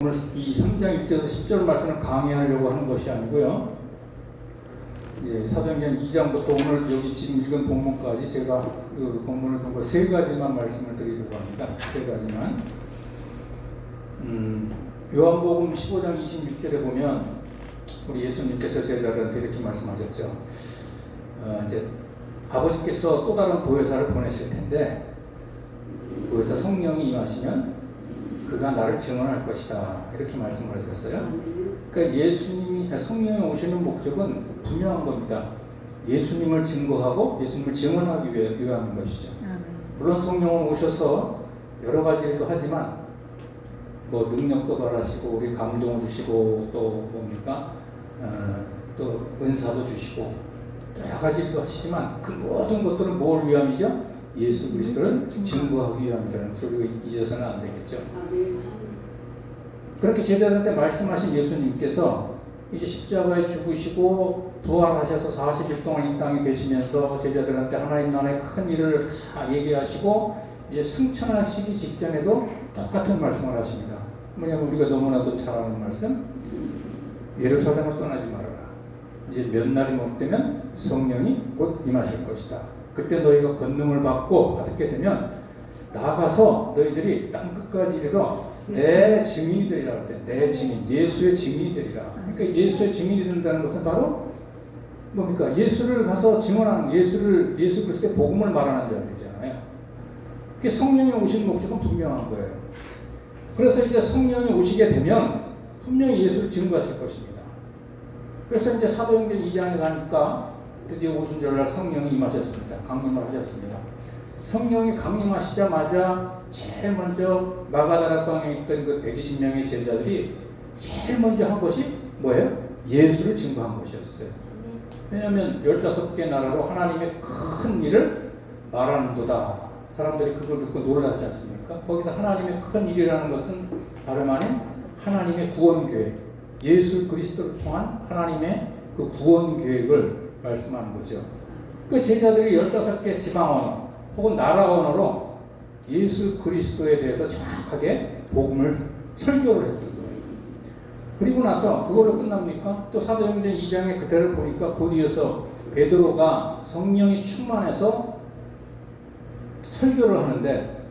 오늘 이 3장 1절에서 10절 말씀을 강의하려고 하는 것이 아니고요. 사도행전 2장부터 오늘 여기 지금 읽은 본문까지 제가 그 본문을 둔 거 세 가지만 말씀을 드리려고 합니다. 세 가지만. 요한복음 15장 26절에 보면 우리 예수님께서 제자들한테 이렇게 말씀하셨죠. 이제 아버지께서 또 다른 보혜사를 보내실 텐데 보혜사 성령이 임하시면 그가 나를 증언할 것이다. 이렇게 말씀을 하셨어요. 그러니까 성령이 오시는 목적은 분명한 겁니다. 예수님을 증거하고 예수님을 증언하기 위한 것이죠. 물론 성령은 오셔서 여러 가지 일도 하지만 뭐 능력도 발하시고 우리 감동을 주시고 또 뭡니까? 또 은사도 주시고 여러 가지 일도 하시지만 그 모든 것들은 뭘 위함이죠? 예수 그리스도를 증거하기 위함이라는 것을 우리가 잊어서는 안 되겠죠. 그렇게 제자들한테 말씀하신 예수님께서 이제 십자가에 죽으시고 부활하셔서 40일 동안 이 땅에 계시면서 제자들한테 하나님 나라의 큰 일을 다 얘기하시고 이제 승천하시기 직전에도 똑같은 말씀을 하십니다. 뭐냐면 우리가 너무나도 잘 아는 말씀, 예루살렘을 떠나지 말아라. 이제 몇 날이 못 되면 성령이 곧 임하실 것이다. 그때 너희가 권능을 받고 어떻게 되면 나가서 너희들이 땅 끝까지 이르러 내 증인이 되리라. 내 증인, 예수의 증인이 되리라. 그러니까 예수의 증인이 된다는 것은 바로 뭡니까? 예수를 가서 증언하는, 예수 그리스도의 복음을 말하는 자들이잖아요. 그게 성령이 오시는 목적은 분명한 거예요. 그래서 이제 성령이 오시게 되면 분명히 예수를 증거하실 것입니다. 그래서 이제 사도행전 2장에 가니까 드디어 오신 절날 성령이 임하셨습니다. 강림을 하셨습니다. 성령이 강림하시자마자 제일 먼저 마가다라 땅에 있던 그 120명의 제자들이 제일 먼저 한 것이 뭐예요? 예수를 증거한 것이었어요. 왜냐하면 15개 나라로 하나님의 큰 일을 말하는도다. 사람들이 그걸 듣고 놀랐지 않습니까? 거기서 하나님의 큰 일이라는 것은 다름 아닌 하나님의 구원 계획, 예수 그리스도를 통한 하나님의 그 구원 계획을 말씀하는 거죠. 그 제자들이 15개 지방 언어 혹은 나라 언어로 예수 그리스도에 대해서 정확하게 복음을 설교를 했던 거예요. 그리고 나서 그걸로 끝납니까? 또 사도행전 2장의 그대를 보니까 곧 이어서 베드로가 성령이 충만해서 설교를 하는데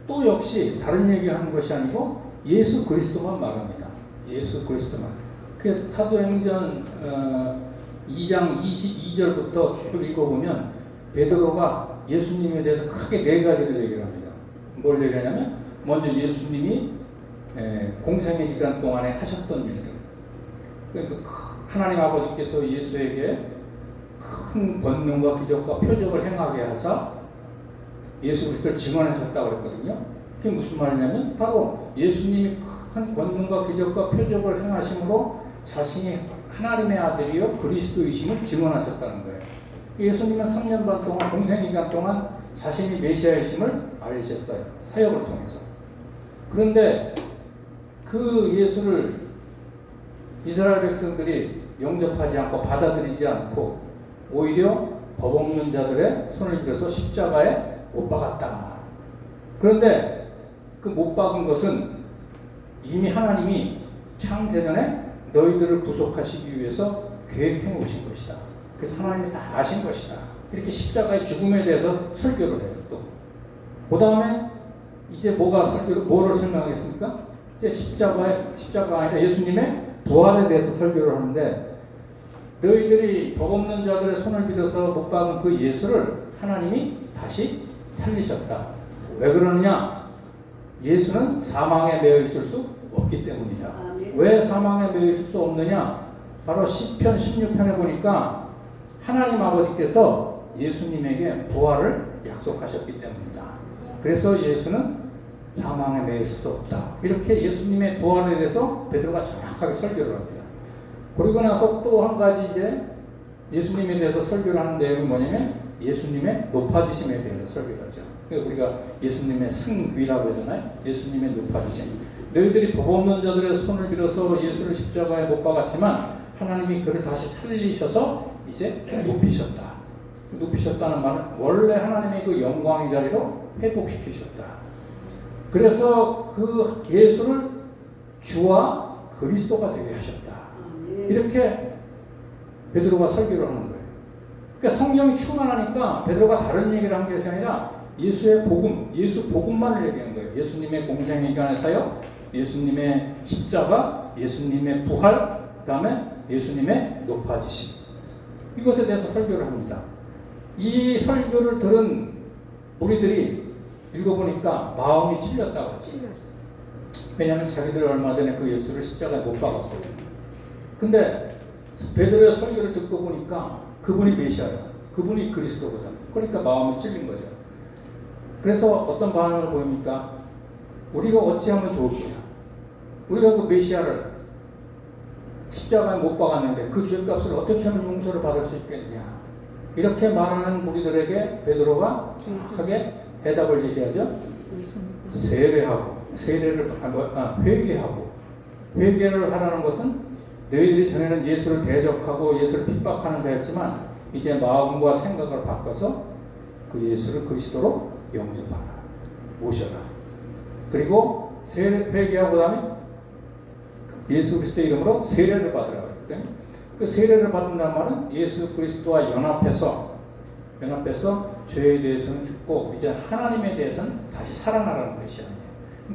또 역시 다른 얘기하는 것이 아니고 예수 그리스도만 말합니다. 예수 그리스도만. 그래서 사도행전 2장 22절부터 쭉 읽어보면 베드로가 예수님에 대해서 크게 네 가지를 얘기를 합니다. 뭘 얘기하냐면 먼저 예수님이 공생의 기간 동안에 하셨던 일들. 그러니까 하나님 아버지께서 예수에게 큰 권능과 기적과 표적을 행하게 하사 예수 그리스도를 증언하셨다고 그랬거든요. 그게 무슨 말이냐면 바로 예수님이 큰 권능과 기적과 표적을 행하심으로 자신이 하나님의 아들이요 그리스도이심을 증언하셨다는 거예요. 예수님은 3년 반 동안 공생기간 동안 자신이 메시아이심을 알리셨어요. 사역을 통해서. 그런데 그 예수를 이스라엘 백성들이 영접하지 않고 받아들이지 않고 오히려 법 없는 자들의 손을 빌어서 십자가에 못 박았다. 그런데 그 못 박은 것은 이미 하나님이 창세전에 너희들을 구속하시기 위해서 계획해 오신 것이다. 그래서 하나님이 다 아신 것이다. 이렇게 십자가의 죽음에 대해서 설교를 해요. 또 그 다음에 이제 뭐를 설명하겠습니까? 이제 십자가가 아니라 예수님의 부활에 대해서 설교를 하는데 너희들이 법 없는 자들의 손을 빌어서 못 박은 그 예수를 하나님이 다시 살리셨다. 왜 그러느냐? 예수는 사망에 매여 있을 수 없기 때문이다. 왜 사망에 매여 있을 수 없느냐? 바로 시편 16편에 보니까 하나님 아버지께서 예수님에게 부활을 약속하셨기 때문이다. 그래서 예수는 사망에 매여 있을 수 없다. 이렇게 예수님의 부활에 대해서 베드로가 정확하게 설교를 합니다. 그리고 나서 또 한 가지 이제 예수님에 대해서 설교를 하는 내용은 뭐냐면 예수님의 높아지심에 대해서 설교를 하죠. 그러니까 우리가 예수님의 승귀라고 하잖아요. 예수님의 높아지심. 너희들이 법 없는 자들의 손을 빌어서 예수를 십자가에 못 박았지만 하나님이 그를 다시 살리셔서 이제 높이셨다. 높이셨다는 말은 원래 하나님의 그 영광의 자리로 회복시키셨다. 그래서 그 예수를 주와 그리스도가 되게 하셨다. 이렇게 베드로가 설교를 하는 거예요. 그러니까 성령이 충만하니까 베드로가 다른 얘기를 한 것이 아니라 예수의 복음, 예수 복음만을 얘기한 거예요. 예수님의 공생애간의 사역, 예수님의 십자가, 예수님의 부활, 그 다음에 예수님의 높아지심. 이것에 대해서 설교를 합니다. 이 설교를 들은 우리들이 읽어보니까 마음이 찔렸다고 했어요. 왜냐하면 자기들 얼마 전에 그 예수를 십자가에 못 박았거든요. 근데 베드로의 설교를 듣고 보니까 그분이 메시아야. 그분이 그리스도거든. 그러니까 마음이 찔린 거죠. 그래서 어떤 반응을 보입니까? 우리가 어찌하면 좋을까요? 우리가 그 메시아를 십자가에 못 박았는데 그 죄값을 어떻게 하면 용서를 받을 수 있겠냐? 이렇게 말하는 우리들에게 베드로가 정확하게 대답을 제시하죠. 회개를 하라는 것은 너희들이 전에는 예수를 대적하고 예수를 핍박하는 자였지만 이제 마음과 생각을 바꿔서 그 예수를 그리스도로 영접하라, 모셔라. 그리고 회개하고 다음에 예수 그리스도의 이름으로 세례를 받으라고 했거든요. 그 세례를 받는다는 말은 예수 그리스도와 연합해서 죄에 대해서는 죽고 이제 하나님에 대해서는 다시 살아나라는 것이 아니에요.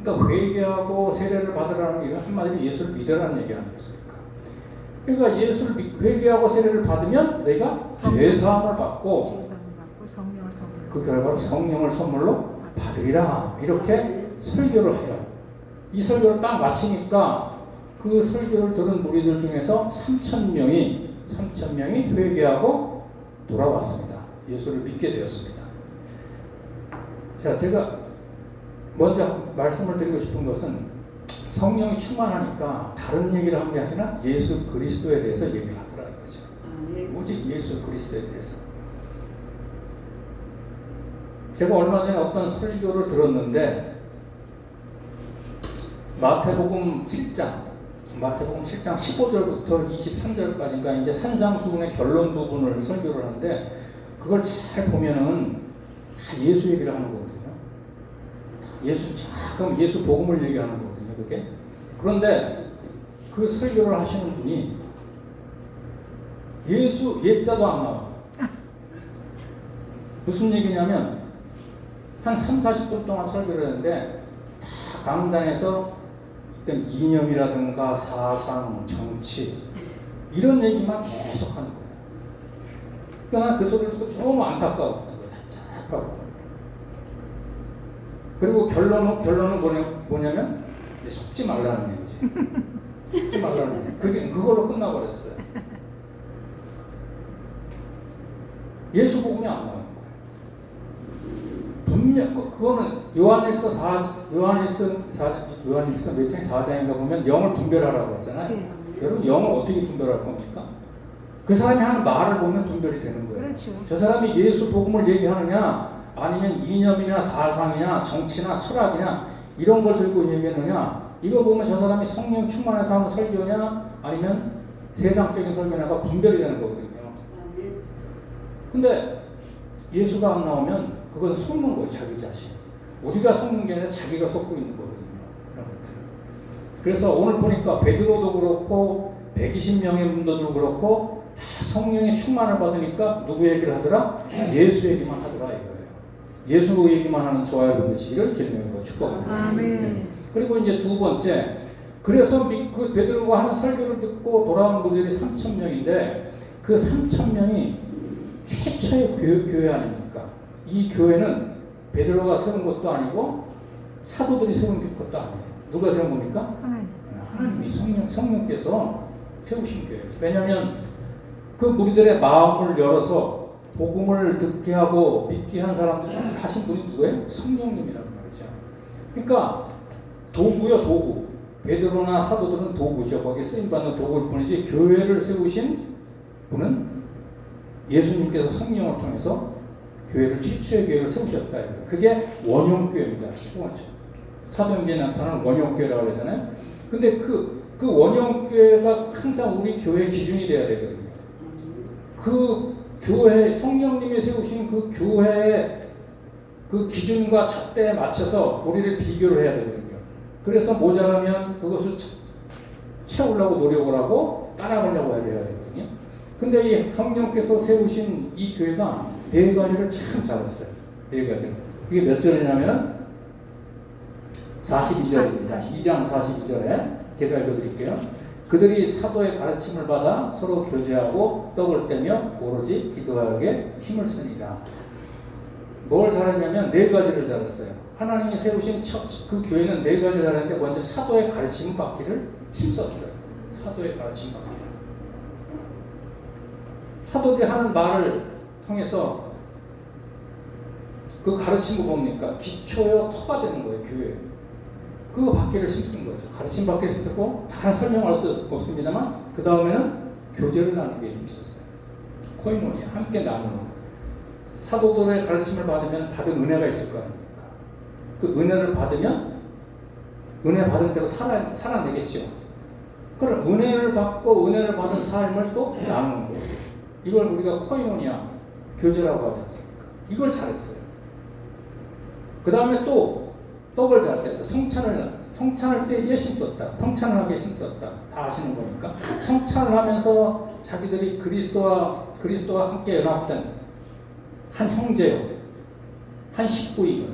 그러니까 회개하고 세례를 받으라는 게 한마디로 예수를 믿으라는 얘기 아니겠습니까? 그러니까 예수를 회개하고 세례를 받으면 내가 죄사함을 받고 그 결과로 성령을 선물로 받으리라. 이렇게 설교를 해요. 이 설교를 딱 마치니까 그 설교를 들은 무리들 중에서 3,000명이 회개하고 돌아왔습니다. 예수를 믿게 되었습니다. 자, 제가 먼저 말씀을 드리고 싶은 것은 성령이 충만하니까 다른 얘기를 한 게 아니라 예수 그리스도에 대해서 얘기를 하더라 이거죠. 오직 예수 그리스도에 대해서. 제가 얼마 전에 어떤 설교를 들었는데 마태복음 7장 15절부터 23절까지가 이제 산상수훈의 결론 부분을 설교를 하는데 그걸 잘 보면은 다 예수 얘기를 하는 거거든요. 그럼 예수 복음을 얘기하는 거거든요, 그게. 그런데 그 설교를 하시는 분이 예수 예자도 안 나와. 무슨 얘기냐면 한 3, 40분 동안 설교를 했는데 다 강단에서 어떤 이념이라든가 사상, 정치 이런 얘기만 계속 하는 거예요. 그러니까 그 소리를 듣고 너무 안타까워. 답답하고. 그리고 결론은 뭐냐면 속지 말라는 얘기지. 속지 말라는 얘기. 그걸로 끝나버렸어요. 예수 복음이 안 나오는 거예요. 분명 그거는 요한일서 몇 장 4장인가 보면 영을 분별하라고 했잖아요. 네. 여러분 영을 어떻게 분별할 겁니까? 그 사람이 하는 말을 보면 분별이 되는 거예요. 그렇죠. 저 사람이 예수 복음을 얘기하느냐 아니면 이념이나 사상이나 정치나 철학이냐 이런 걸 들고 얘기하느냐 이거 보면 저 사람이 성령 충만해서 하는 설교냐 아니면 세상적인 설교냐가 분별이 되는 거거든요. 근데 예수가 안 나오면 그건 속는 거예요. 자기 자신. 우리가 속는 게 아니라 자기가 속고 있는 거거든요. 그래서 오늘 보니까 베드로도 그렇고 120명의 문도도 그렇고 성령의 충만을 받으니까 누구 얘기를 하더라? 예수 얘기만 하더라 이거예요. 예수 얘기만 하는 저와 여러분 되시기를 주님으로 축복합니다. 아멘. 그리고 이제 두 번째, 그래서 그 베드로가 하는 설교를 듣고 돌아온 분들이 3,000명인데 그 3,000명이 최초의 교회 아닙니까? 이 교회는 베드로가 세운 것도 아니고 사도들이 세운 것도 아니에요. 누가 세운 겁니까? 하나님이 성령께서 세우신 교회예요. 왜냐하면 그 무리들의 마음을 열어서 복음을 듣게 하고 믿게 한 사람들 하신 분이 누구예요? 성령님이라는 말이죠. 그러니까 도구요, 도구. 베드로나 사도들은 도구죠. 거기에 쓰임받는 도구일 뿐이지 교회를 세우신 분은 예수님께서 성령을 통해서 교회를 최초의 교회를 세우셨다. 그게 원형교회입니다. 사도행전에 나타나는 원형교회라고 그러잖아요. 근데 그 원형교회가 항상 우리 교회 기준이 돼야 되거든요. 그 교회, 성령님이 세우신 그 교회의 그 기준과 잣대에 맞춰서 우리를 비교를 해야 되거든요. 그래서 모자라면 그것을 채우려고 노력을 하고 따라가려고 해야 되거든요. 근데 이 성령께서 세우신 이 교회가 네 가지를 참 잘했어요. 네 가지. 그게 몇 절이냐면 42절입니다. 2장 42절에 제가 읽어드릴게요. 그들이 사도의 가르침을 받아 서로 교제하고 떡을 떼며 오로지 기도하게 힘을 쓰니라. 뭘 잘했냐면 네 가지를 잘했어요. 하나님이 세우신 그 교회는 네 가지를 잘했는데 먼저 사도의 가르침 받기를 힘썼어요. 사도의 가르침 받기를. 사도들이 하는 말을 통해서 그 가르침이 뭡니까? 기초요 터가 되는 거예요. 교회. 그거 받기를 힘쓴 거죠. 가르침 받기를 힘쓰고 다 설명할 수 없습니다만 그 다음에는 교제를 나누게 힘썼어요. 코이모니아 함께 나누는 거. 사도들의 가르침을 받으면 받은 은혜가 있을 거 아닙니까? 그 은혜를 받으면 은혜 받은 대로 살아내겠죠. 그럼 은혜를 받고 은혜를 받은 삶을 또 나누는 거예요. 이걸 우리가 코이모니아 교제라고 하지 않습니까? 이걸 잘했어요. 그 다음에 또 떡을 잘했다. 성찬을 때기에 힘썼다. 성찬을 하기에 힘썼다. 다 아시는 거니까. 성찬을 하면서 자기들이 그리스도와 함께 연합된 한 형제요, 한 식구임을,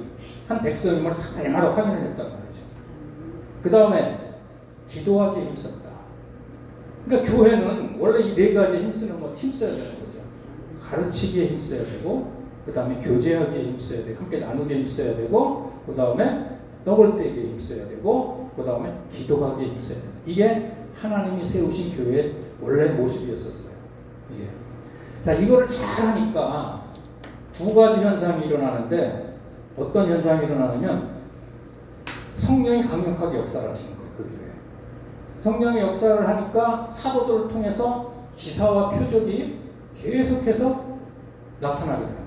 한 백성임을 다 얼마나 확인을 했단 말이죠. 그 다음에 기도하기에 힘썼다. 그러니까 교회는 원래 이 네 가지에 힘써야 되는 거죠. 가르치기에 힘써야 되고, 그 다음에 교제하기에 힘써야 되고, 함께 나누기에 힘써야 되고, 그 다음에 떡을 떼기에 힘써야 되고, 그 다음에 기도하기에 힘써야 되고. 이게 하나님이 세우신 교회의 원래 모습이었었어요. 이게. 자, 이거를 잘하니까 두 가지 현상이 일어나는데 어떤 현상이 일어나냐면 성령이 강력하게 역사를 하시는 거예요. 그 교회. 성령의 역사를 하니까 사도들을 통해서 기사와 표적이 계속해서 나타나게 되는 거예요.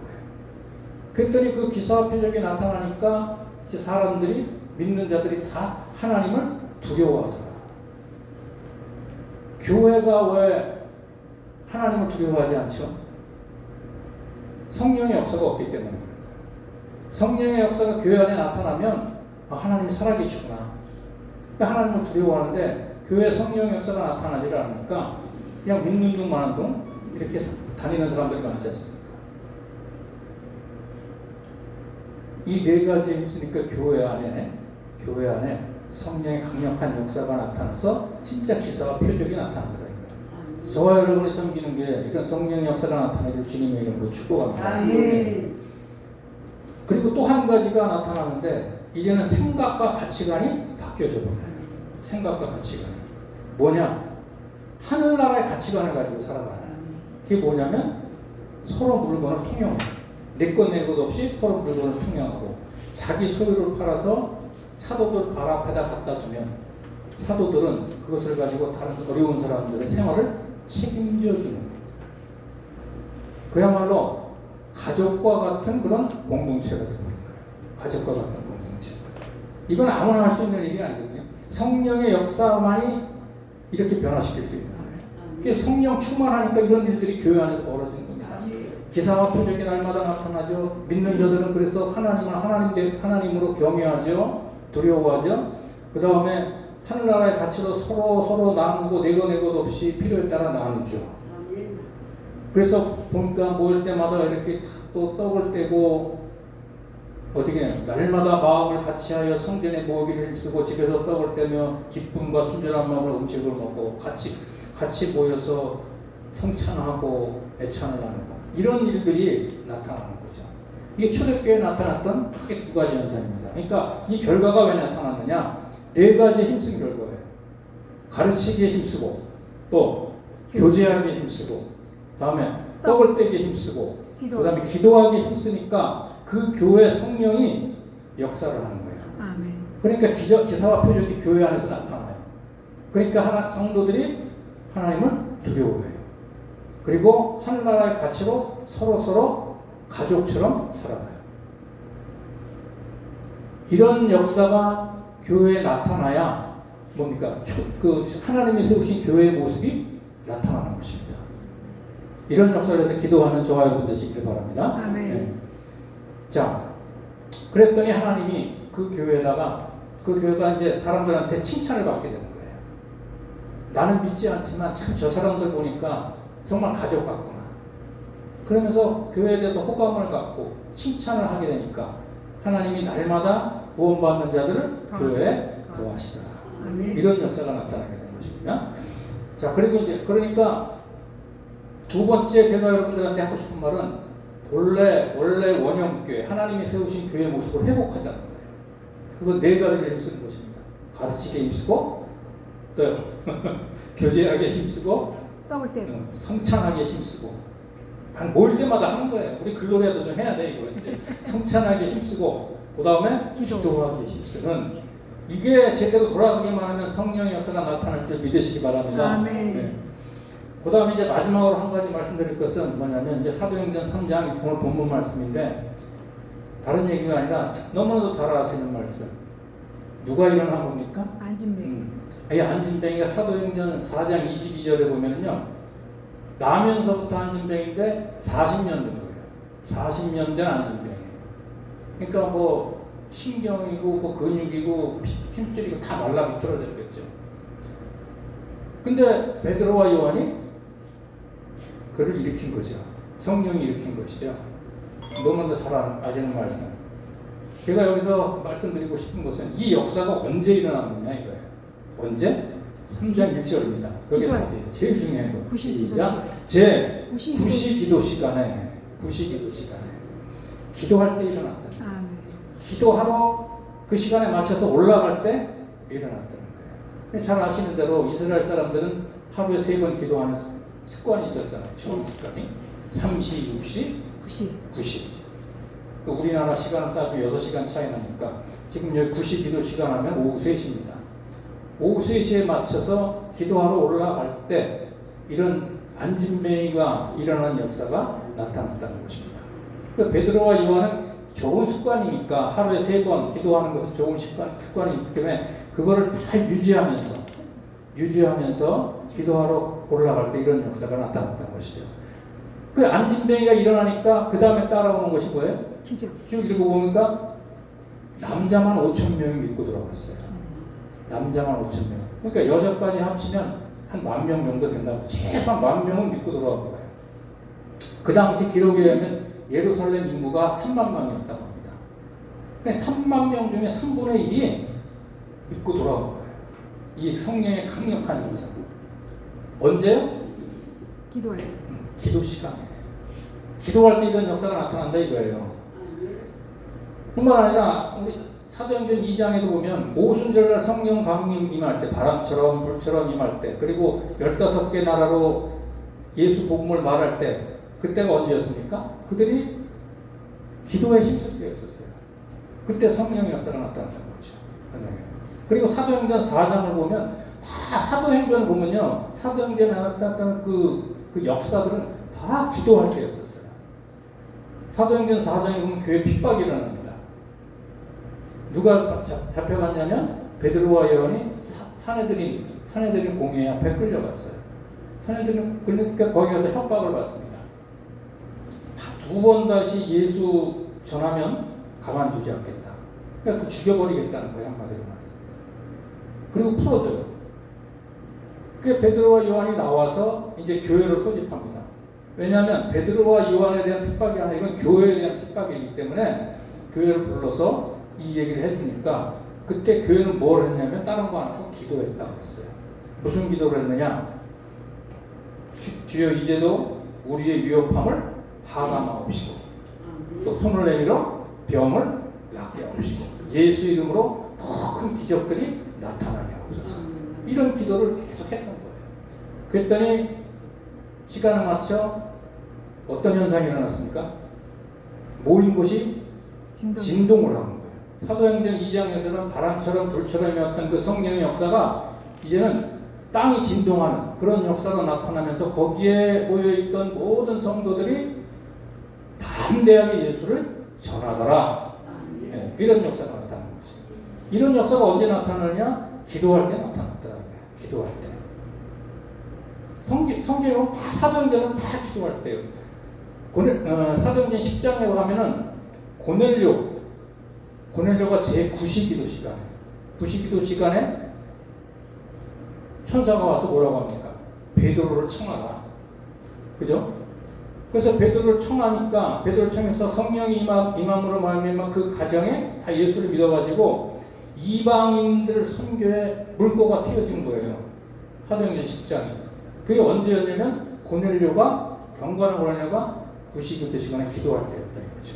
그랬더니 그 기사와 표적이 나타나니까 이제 사람들이 믿는 자들이 다 하나님을 두려워하더라. 교회가 왜 하나님을 두려워하지 않죠? 성령의 역사가 없기 때문에 그래요. 성령의 역사가 교회 안에 나타나면 하나님이 살아계시구나. 그러니까 하나님을 두려워하는데 교회 성령의 역사가 나타나지 않으니까 그냥 믿는 둥 마는 둥 이렇게 다니는 사람들이 많지 않습니까? 이 네 가지에 힘쓰니까 교회 안에 성령의 강력한 역사가 나타나서 진짜 기사와 표적이 나타나더라고요. 저와 여러분이 섬기는 게 이런 성령의 역사가 나타나길 주님의 이름으로 축복합니다. 그리고 또 한 가지가 나타나는데 이제는 생각과 가치관이 바뀌어져 버려요. 생각과 가치관이 뭐냐? 하늘나라의 가치관을 가지고 살아가요. 그게 뭐냐면 서로 물건을 통용해요. 내 것 내 것 없이 서로 물건을 통용하고 자기 소유를 팔아서 사도들 발 앞에다 갖다 두면 사도들은 그것을 가지고 다른 어려운 사람들의 생활을 책임져 주는 거예요. 그야말로 가족과 같은 그런 공동체가 되는 거예요. 가족과 같은 공동체. 이건 아무나 할 수 있는 일이 아니거든요. 성령의 역사만이 이렇게 변화시킬 수 있는 거예요. 성령 충만하니까 이런 일들이 교회 안에서 벌어지는 겁니다. 기사와 표적이 날마다 나타나죠. 믿는 자들은 그래서 하나님으로 경외하죠. 두려워하죠. 그 다음에 하늘나라의 가치로 서로 나누고 내 것 없이 필요에 따라 나누죠. 그래서 보니까 모일 때마다 이렇게 또 떡을 떼고 어떻게 날마다 마음을 같이하여 성전에 모으기를 힘쓰고 집에서 떡을 떼며 기쁨과 순전한 마음으로 음식을 먹고 같이 모여서 성찬하고 애찬을 나누고 이런 일들이 나타나는 거죠. 이게 초대교회에 나타났던 크게 두 가지 현상입니다. 그러니까 이 결과가 왜 나타났느냐? 네 가지 힘쓴 결과예요. 가르치기에 힘쓰고 또 교제하기에 힘쓰고 다음에 떡을 떼기에 힘쓰고 그 다음에 기도하기에 힘쓰니까 그 교회 성령이 역사를 하는 거예요. 아멘. 그러니까 기사와 표적이 교회 안에서 나타나요. 그러니까 성도들이 하나님을 두려워해요. 그리고 하늘나라의 가치로 서로 가족처럼 살아가요. 이런 역사가 교회에 나타나야 뭡니까? 하나님이 세우신 교회의 모습이 나타나는 것입니다. 이런 역사를 해서 기도하는 저와 여러분 되시길 바랍니다. 아멘. 네. 자, 그랬더니 하나님이 그 교회가 이제 사람들한테 칭찬을 받게 되는 거예요. 나는 믿지 않지만 참 저 사람들 보니까 정말 가족 같구나. 그러면서 교회에 대해서 호감을 갖고 칭찬을 하게 되니까 하나님이 날마다 구원받는 자들을 교회에 도와시더라. 이런 역사가 나타나게 되는 것입니다. 자, 그리고 이제 그러니까 두 번째 제가 여러분들한테 하고 싶은 말은 원래 원형교회, 하나님이 세우신 교회 모습을 회복하자는 거예요. 그건 네 가지를 힘쓰는 것입니다. 가르치게 힘쓰고, 또 교제하게 힘쓰고, 성찬하게 힘쓰고, 한 모일 때마다 하는 거예요. 우리 글로리아도 좀 해야 돼 이거. 성찬하게 힘쓰고, 그 다음에 기도하게 힘쓰는, 이게 제대로 돌아가기만 하면 성령의 역사가 나타날 줄 믿으시기 바랍니다. 네. 그 다음에 이제 마지막으로 한 가지 말씀드릴 것은 뭐냐면, 이제 사도행전 3장 오늘 본문 말씀인데, 다른 얘기가 아니라 너무나도 잘 아시는 말씀. 누가 일어난 겁니까? 안진뱅이. 이 안진뱅이가 사도행전 4장 22절에 보면은요, 나면서부터 안진뱅인데 40년 된 거예요. 40년 된 안진뱅이. 그러니까 뭐 신경이고 뭐 근육이고 힘줄이고 다 말라 비틀어졌겠죠. 근데 베드로와 요한이 그를 일으킨 거죠. 성령이 일으킨 것이죠. 너무나도 잘 아시는 말씀. 제가 여기서 말씀드리고 싶은 것은 이 역사가 언제 일어났느냐 이거예요. 언제? 3장 1절입니다. 그게 답이에요. 제일 중요한 거. 제 90기도 시간에 기도할 때 일어났다. 기도하러 그 시간에 맞춰서 올라갈 때 일어났다는 거예요. 잘 아시는 대로 이스라엘 사람들은 하루에 3번 기도하는 습관이 있었잖아요. 처음 습관이 3시, 6시, 90. 그 우리나라 시간은 따지면 6시간 차이 나니까 지금 여기 90기도 시간 하면 오후 3시입니다. 오후 3시에 맞춰서 기도하러 올라갈 때 이런 안진뱅이가 일어나는 역사가 나타났다는 것입니다. 그 베드로와 요한은 좋은 습관이니까 하루에 3번 기도하는 것은 좋은 습관이기 때문에 그거를 잘 유지하면서 기도하러 올라갈 때 이런 역사가 나타났다는 것이죠. 그 안진뱅이가 일어나니까 그 다음에 따라오는 것이 뭐예요? 쭉 읽어보니까 남자만 5,000명이 믿고 들어갔어요. 남자만 5,000명. 그러니까 여자까지 합치면 한 10,000명 정도 된다고. 최소한 10,000명은 믿고 들어간 거예요. 그 당시 기록에 의하면 예루살렘 인구가 3만 명이었다고 합니다. 그러니까 3만 명 중에 3분의 1이 믿고 돌아온 거예요. 이 성령의 강력한 역사. 언제요? 기도할 때. 기도 시간에. 기도할 때 이런 역사가 나타난다 이거예요. 뿐만 아니라 우리 사도행전 2장에도 보면 오순절날 성령 강림 임할 때, 바람처럼 불처럼 임할 때, 그리고 15개 나라로 예수 복음을 말할 때, 그때가 언제였습니까? 그들이 기도에 힘쓸 때였었어요. 그때 성령의 역사가 나타났다는 거죠. 그리고 사도행전 4장을 보면 다 사도행전을 보면요, 사도행전에 나타났던 그 역사들은 다 기도할 때였었어요. 사도행전 4장에 보면 교회 핍박이 일어납니다. 누가 잡혀갔냐면 베드로와 요한이 사내들인 공회 앞에 끌려갔어요. 그러니까 거기 가서 협박을 받습니다. 2번 다시 예수 전하면 가만두지 않겠다. 그러니까 죽여버리겠다는 거예요, 한마디로 말해서. 그리고 풀어줘요. 그 베드로와 요한이 나와서 이제 교회를 소집합니다. 왜냐하면 베드로와 요한에 대한 핍박이 아니라 이건 교회에 대한 핍박이기 때문에 교회를 불러서 이 얘기를 해주니까 그때 교회는 뭘 했냐면 다른 거 안 하고 기도했다고 했어요. 무슨 기도를 했느냐? 주여 이제도 우리의 위협함을 하감하옵시고 또 손을 내밀어 병을 낫게 하옵시고 예수 이름으로 더 큰 기적들이 나타나게 하옵소서. 이런 기도를 계속 했던 거예요. 그랬더니 시간을 맞춰 어떤 현상이 일어났습니까? 모인 곳이 진동을 하는 거예요. 사도행전 2장에서는 바람처럼 불처럼이었던 그 성령의 역사가 이제는 땅이 진동하는 그런 역사가 나타나면서 거기에 모여있던 모든 성도들이 담대하게 예수를 전하더라. 네, 이런 역사가 나타나는 거죠. 이런 역사가 언제 나타나느냐? 기도할 때 나타났더라고요. 기도할 때. 성경은 다 사도행전은 다 기도할 때요. 사도행전 10장에 가면은 고넬료가 제 90기도 시간에 천사가 와서 뭐라고 합니까? 베드로를 청하라. 그죠? 그래서 베드로를 청하니까 베드로를 청해서 성령이 임함으로 말미암아 그 가정에 다 예수를 믿어가지고 이방인들 선교에 물꼬가 튀어진 거예요. 사도행전 10장이. 그게 언제였냐면 고넬료가 경건한 고넬료가 99대 시간에 기도할 때였다 이거죠.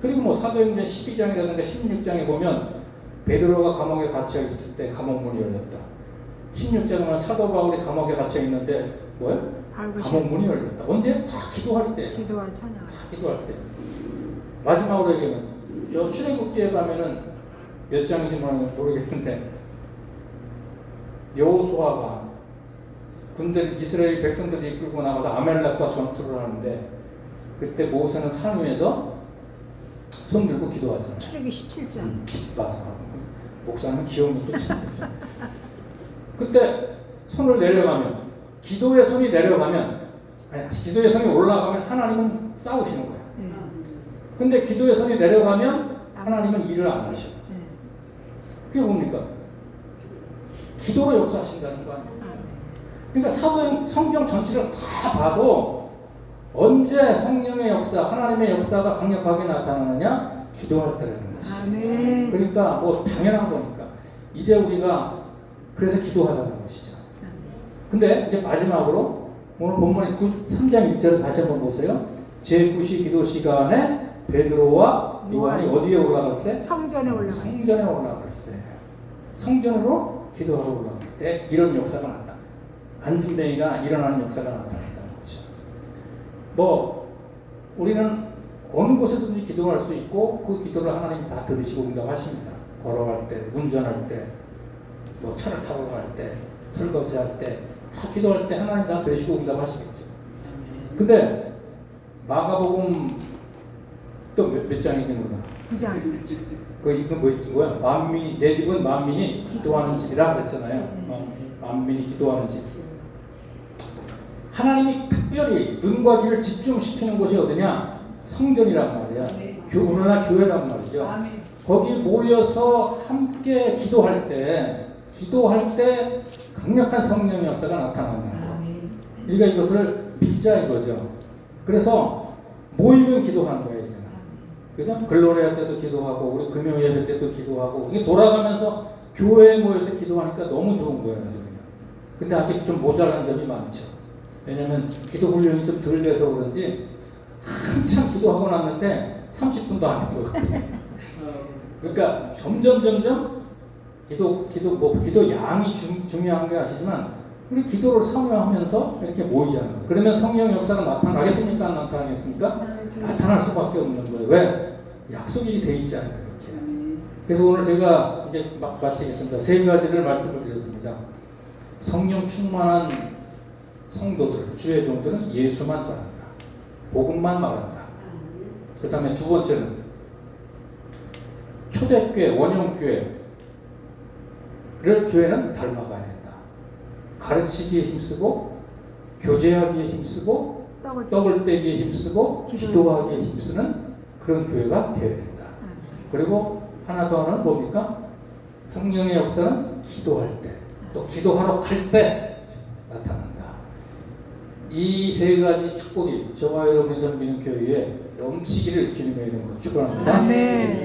그리고 뭐 사도행전 12장이라든가 16장에 보면 베드로가 감옥에 갇혀 있을 때 감옥 문이 열렸다. 16장은 사도 바울이 감옥에 갇혀 있는데 뭐예요? 감옥 문이 열렸다. 언제? 다 기도할 때. 기도할 찬양. 다 기도할 때. 마지막으로 얘기하면 저 출애굽기에 가면은 몇 장인지 모르겠는데 여호수아가 군대 이스라엘 백성들이 이끌고 나가서 아멜렉과 전투를 하는데 그때 모세는 산 위에서 손 들고 기도하잖아요. 출애굽기 17장. 맞아. 목사는 기억이 또 참. 그때 손을 내려가면 기도의 손이 내려가면 아니, 기도의 손이 올라가면 하나님은 싸우시는 거예요. 네. 근데 기도의 손이 내려가면 하나님은 일을 안 하셔. 네. 그게 뭡니까? 기도로 역사하신다는 거 아니에요. 그러니까 사도행 성경 전체를 다 봐도 언제 성령의 역사, 하나님의 역사가 강력하게 나타나느냐? 기도할 때라는 것이죠. 아멘. 그러니까 뭐 당연한 거니까 이제 우리가 그래서 기도하자는 것이죠. 근데 이제 마지막으로 오늘 본문의 3장 1절을 다시 한번 보세요. 제9시 기도 시간에 베드로와 요한이 어디에 올라갔어요? 성전에 올라갔어요. 성전에 올라갔어요. 성전으로 기도하러 올라갈 때 이런 역사가 나타나. 안진뱅이가 일어나는 역사가 나타났다는 거죠. 뭐 우리는 어느 곳에든지 기도할 수 있고 그 기도를 하나님이 다 들으시고 응답하십니다. 걸어갈 때, 운전할 때, 또 차를 타고 갈 때, 설거지할 때, 다 기도할 때 하나님 다 들으시고 응답하시겠죠. 근데 마가복음 또 몇 장이지 몰라. 9장. 이거 뭐야? 만민이 내 집은 만민이 기도하는 집이라 그랬잖아요. 만민이 기도하는 집. 하나님이 특별히 눈과 귀를 집중시키는 곳이 어디냐? 성전이란 말이야. 오늘날 교회란 말이죠. 거기 모여서 함께 기도할 때 강력한 성령의 역사가 나타나는 거예요. 우리가 이것을 믿자 이거죠. 그래서 모이면 기도하는 거예요. 이제는. 그래서 글로리아 때도 기도하고 우리 금요 예배 때도 기도하고 이게 돌아가면서 교회에 모여서 기도하니까 너무 좋은 거예요. 근데 아직 좀 모자란 점이 많죠. 왜냐하면 기도 훈련이 좀 덜 돼서 그런지 한참 기도하고 났는데 30분도 안 된 것 같아요. 그러니까 점점 기도 양이 중요한 게 아시지만 우리 기도를 사모하면서 이렇게 모이자는 거예요. 그러면 성령 역사가 나타나겠습니까? 안 나타나겠습니까? 나타날 수밖에 없는 거예요. 왜? 약속이 돼 있지 않아요. 이렇게. 그래서 오늘 제가 이제 마치겠습니다. 세 가지를 말씀을 드렸습니다. 성령 충만한 성도들, 주의 종들은 예수만 전한다. 복음만 말한다. 그 다음에 두 번째는 초대교회, 원형교회를 교회는 닮아가야 된다. 가르치기에 힘쓰고 교제하기에 힘쓰고 떡을 떼기에 힘쓰고 기도하기에 힘쓰는 그런 교회가 되어야 된다. 그리고 하나 더는 뭡니까? 성령의 역사는 기도할 때, 또 기도하러 갈 때 나타난다. 이 세 가지 축복이 저와 여러분이 섬기는 교회에 넘치기를 주님의 이름으로 축원합니다. 아멘.